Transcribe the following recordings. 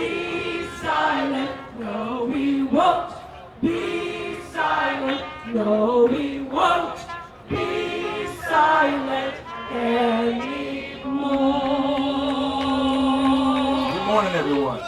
be silent. No, we won't be silent. No, we won't be silent anymore. Good morning, everyone.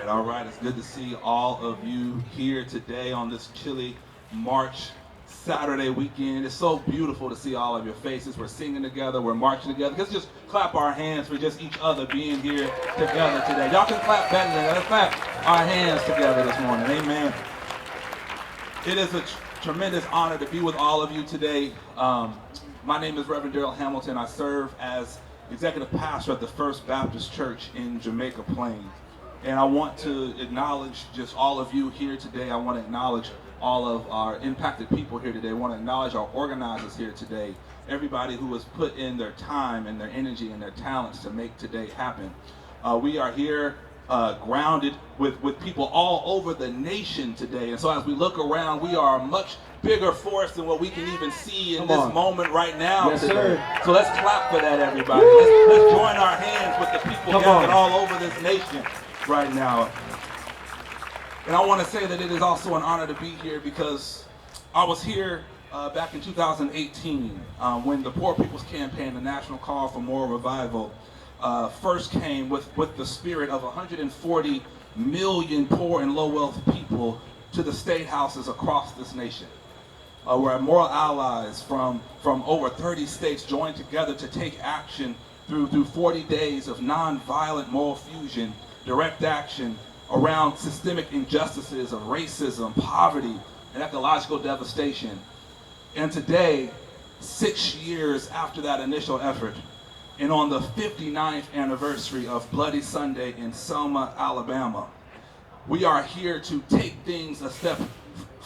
All right. It's good to see all of you here today on this chilly March Saturday weekend. It's so beautiful to see all of your faces. We're singing together, we're marching together. Let's just clap our hands for just each other being here together today. Y'all can clap better than that. Let's clap our hands together this morning. Amen. It is a tremendous honor to be with all of you today. My name is Reverend Darrell Hamilton. I serve as executive pastor at the First Baptist Church in Jamaica Plain. And I want to acknowledge just all of you here today. I want to acknowledge all of our impacted people here today. I want to acknowledge our organizers here today. Everybody who has put in their time and their energy and their talents to make today happen. We are here grounded with people all over the nation today. And so as we look around, we are a much bigger force than what we can even see in this moment right now. Yes, today. sir. So let's clap for that, everybody. Let's join our hands with the people gathered all over this nation right now. And I want to say that it is also an honor to be here because I was here back in 2018 when the Poor People's Campaign, the National Call for Moral Revival, first came with the spirit of 140 million poor and low wealth people to the state houses across this nation. Where moral allies from over 30 states joined together to take action through 40 days of nonviolent moral fusion, direct action around systemic injustices of racism, poverty, and ecological devastation. And today, 6 years after that initial effort, and on the 59th anniversary of Bloody Sunday in Selma, Alabama, we are here to take things a step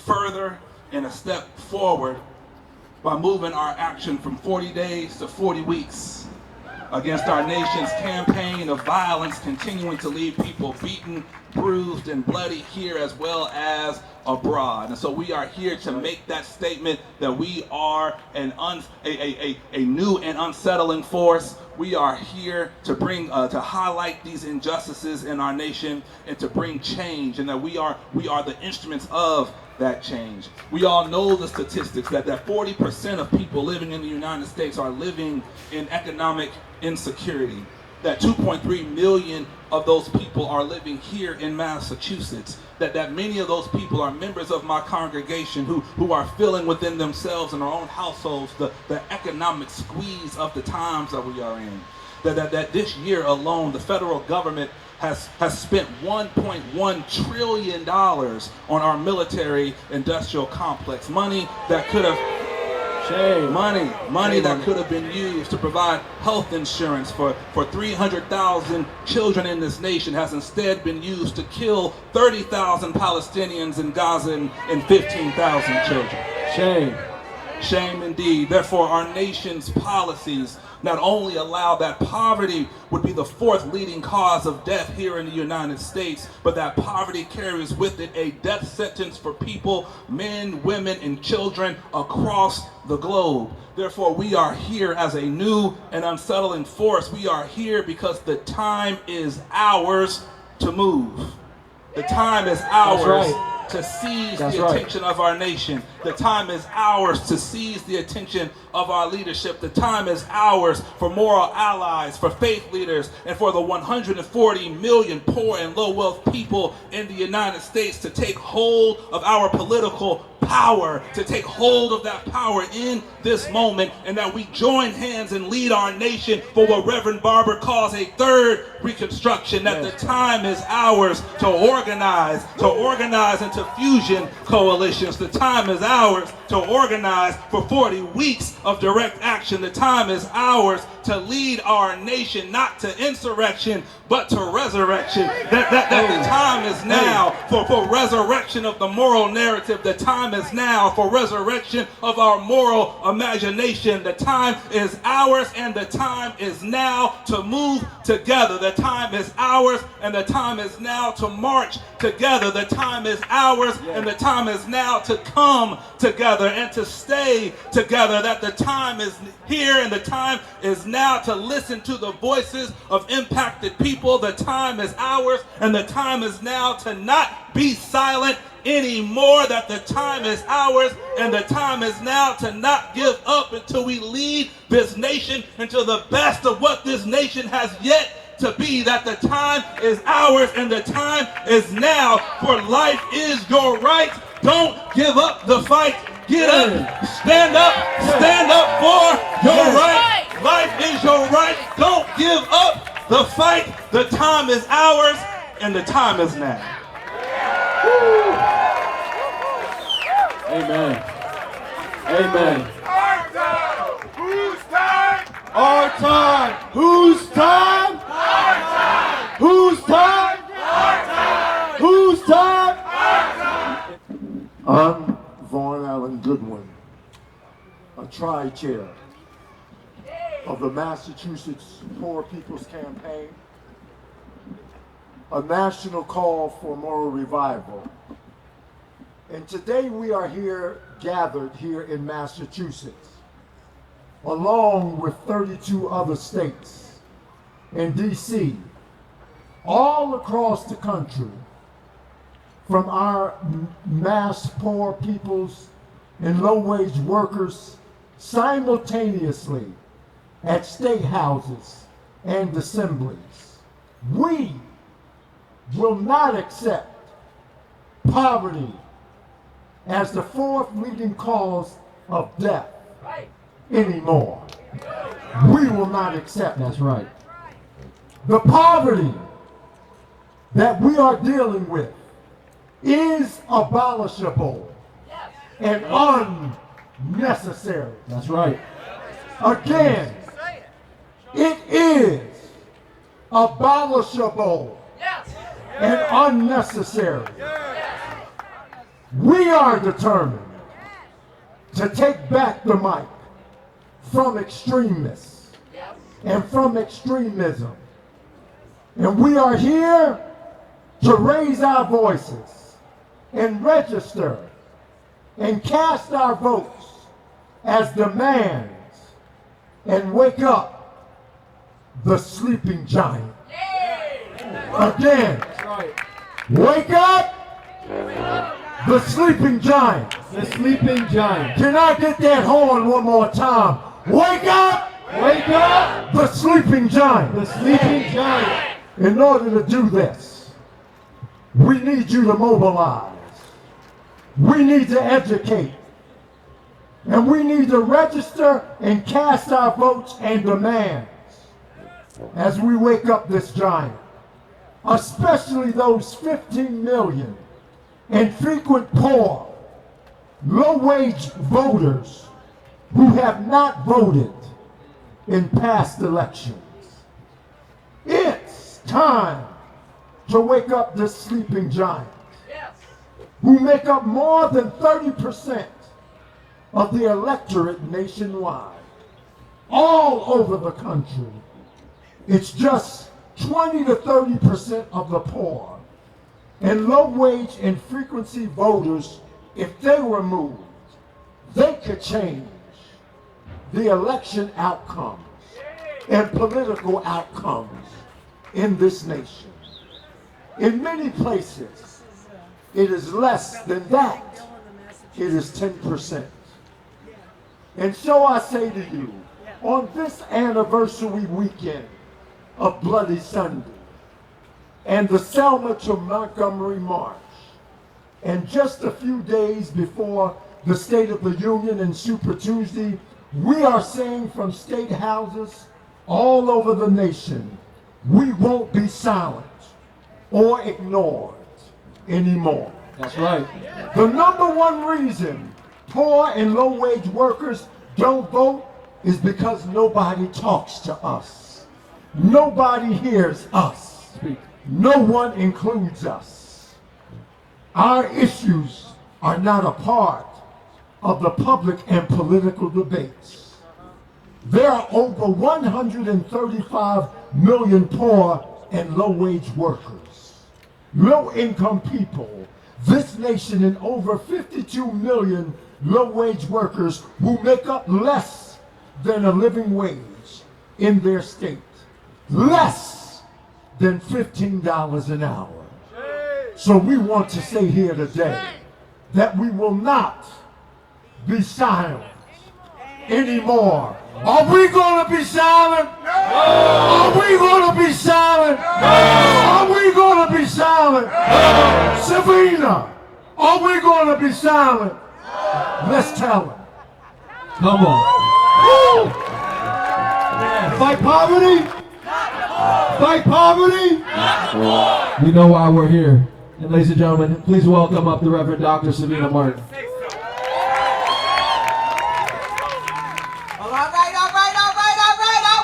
further and a step forward by moving our action from 40 days to 40 weeks against our nation's campaign of violence continuing to leave people beaten, bruised, and bloody here as well as abroad. And so we are here to make that statement that we are a new and unsettling force. We are here to bring to highlight these injustices in our nation and to bring change, and that we are the instruments of that change. We all know the statistics that 40% of people living in the United States are living in economic insecurity. That 2.3 million of those people are living here in Massachusetts. That many of those people are members of my congregation who are feeling within themselves and our own households the economic squeeze of the times that we are in. That this year alone, the federal government has spent $1.1 trillion on our military industrial complex. Money that could have that could have been used to provide health insurance for 300,000 children in this nation has instead been used to kill 30,000 Palestinians in Gaza and 15,000 children. Shame indeed. Therefore, our nation's policies not only allow that poverty would be the fourth leading cause of death here in the United States, but that poverty carries with it a death sentence for people, men, women, and children across the globe. Therefore, we are here as a new and unsettling force. We are here because the time is ours to move. The time is ours to seize the attention of our nation. The time is ours to seize the attention of our leadership. The time is ours for moral allies, for faith leaders, and for the 140 million poor and low wealth people in the United States to take hold of our political power, to take hold of that power in this moment, and that we join hands and lead our nation for what Reverend Barber calls a third reconstruction, that the time is ours to organize into fusion coalitions. The time is ours to organize for 40 weeks of direct action. The time is ours to lead our nation not to insurrection but to resurrection. That the time is now for resurrection of the moral narrative. The time is now for resurrection of our moral imagination. The time is ours, and the time is now to move together. The time is ours, and the time is now to march together. The time is ours, and the time is now to come together and to stay together. That the time is here and the time is now now to listen to the voices of impacted people. The time is ours, and the time is now to not be silent anymore. That the time is ours, and the time is now to not give up until we lead this nation into the best of what this nation has yet to be. That the time is ours, and the time is now, for life is your right. Don't give up the fight. Get up, stand up for your right. Life is your right. Don't give up the fight. The time is ours, and the time is now. Amen. Amen. Our time. Whose time? Our time. Whose time? Our time. Whose time? Our time. Whose time? Our time. I'm Vaughn Goodwin, a tri-chair of the Massachusetts Poor People's Campaign, a national call for moral revival. And today we are here, gathered here in Massachusetts, along with 32 other states and DC, all across the country, from our mass poor peoples and low-wage workers simultaneously at state houses and assemblies. We will not accept poverty as the fourth leading cause of death anymore. We will not accept. That's right. The poverty that we are dealing with is abolishable and unnecessary. That's right. Again, it is abolishable and unnecessary. We are determined to take back the mic from extremists and from extremism. And we are here to raise our voices and register and cast our votes as demands and wake up the sleeping giant. Again, wake up the sleeping giant. The sleeping giant. Can I get that horn one more time? Wake up! Wake up! The sleeping giant. The sleeping giant. In order to do this, we need you to mobilize. We need to educate. And we need to register and cast our votes and demands as we wake up this giant. Especially those 15 million infrequent poor, low-wage voters who have not voted in past elections. It's time to wake up this sleeping giant, who make up more than 30% of the electorate nationwide, all over the country. It's just 20 to 30% of the poor and low-wage and frequency voters. If they were moved, they could change the election outcomes and political outcomes in this nation. In many places, it is less than that. It is 10%. And so I say to you, on this anniversary weekend of Bloody Sunday and the Selma to Montgomery March, and just a few days before the State of the Union and Super Tuesday, we are saying from state houses all over the nation, we won't be silent or ignored anymore. That's right. The number one reason poor and low-wage workers don't vote is because nobody talks to us. Nobody hears us. No one includes us. Our issues are not a part of the public and political debates. There are over 135 million poor and low-wage workers, low-income people. This nation and over 52 million low-wage workers who make up less than a living wage in their state less than $15 an hour. So we want to say here today that we will not be silent anymore. Are we going to be silent? No! Are we going to be silent? No! Are we going to be silent? No! Sabina, are we going to be silent? No! Let's tell them. Come on. Woo! Fight poverty? Fight poverty? We know why we're here. And ladies and gentlemen, please welcome up the Reverend Dr. Sabina Martin. Are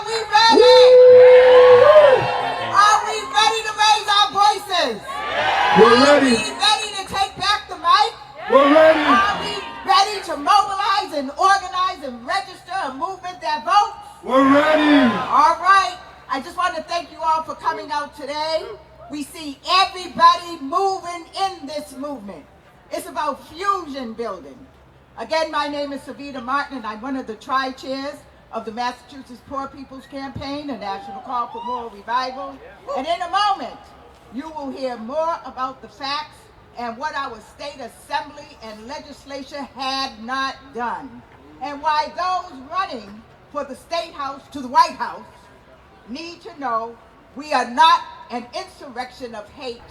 we ready? Are we ready to raise our voices? We're ready. Are we ready to take back the mic? We're ready. Are we ready to mobilize and organize and register a movement that votes? We're ready. All right. I just want to thank you all for coming out today. We see everybody moving in this movement. It's about fusion building. Again, my name is Sabina Martin, and I'm one of the tri-chairs of the Massachusetts Poor People's Campaign, a national call for moral revival. And in a moment, you will hear more about the facts and what our state assembly and legislature had not done, and why those running for the State House to the White House need to know we are not an insurrection of hate.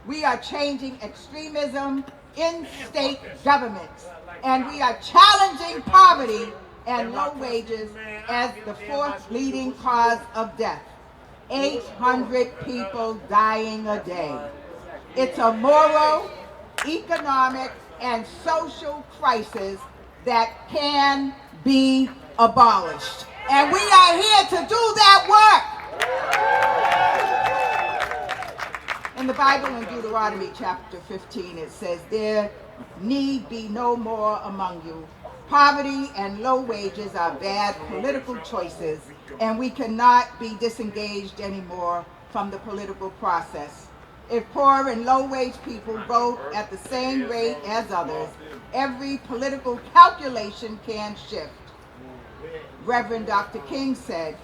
We are changing extremism in state governments, and we are challenging poverty and low wages as the fourth leading cause of death. 800 people dying a day. It's a moral, economic, and social crisis that can be abolished. And we are here to do that work. In the Bible, in Deuteronomy chapter 15, it says, "There need be no more among you. Poverty and low wages are bad political choices, and we cannot be disengaged anymore from the political process. If poor and low-wage people vote at the same rate as others, every political calculation can shift." Reverend Dr. King said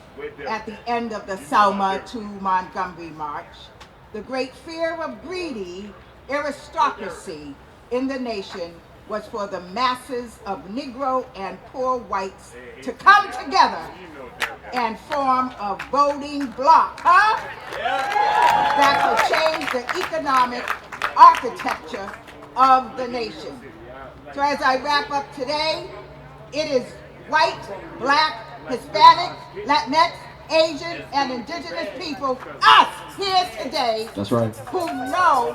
at the end of the Selma to Montgomery March, "The great fear of greedy aristocracy in the nation was for the masses of Negro and poor whites to come together and form a voting bloc, that could change the economic architecture of the nation." So as I wrap up today, it is white, black, Hispanic, Latinx, Asian, and indigenous people, us here today, That's right, who know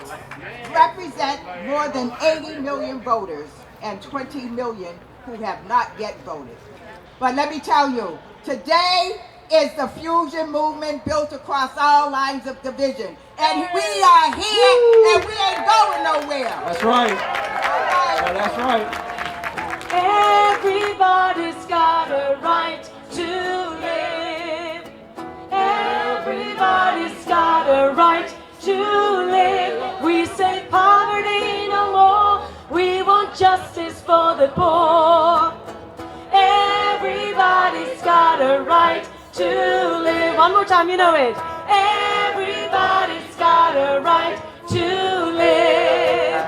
represent more than 80 million voters and 20 million who have not yet voted. But let me tell you, today is the fusion movement built across all lines of division. And we are here, and we ain't going nowhere. that's right, All right. that's right. Everybody's got a right to live. Everybody's got a right to live. We say poverty no more. We want justice for the poor. Everybody's got a right to live. One more time, you know it. Everybody's got a right to live.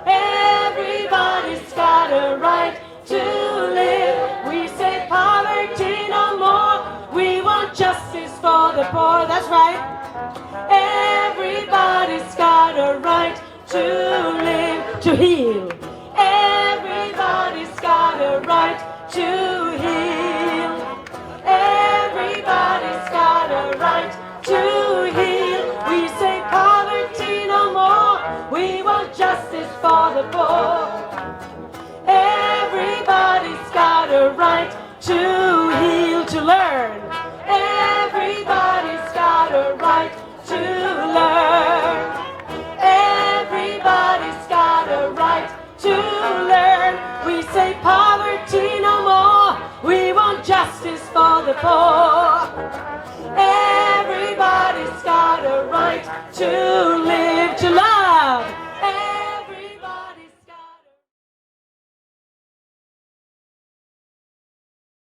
Everybody's got a right to live. We say poverty no more. We want justice for the poor. That's right. Everybody's got a right to live, to heal. Everybody's got a right to heal. Everybody's got a right to heal. We say poverty no more. We want justice for the poor. Everybody's got a right to heal, to learn. Everybody's got a right to learn. Everybody's got a right to learn. We say poverty no more. We want justice for the poor. Everybody's got a right to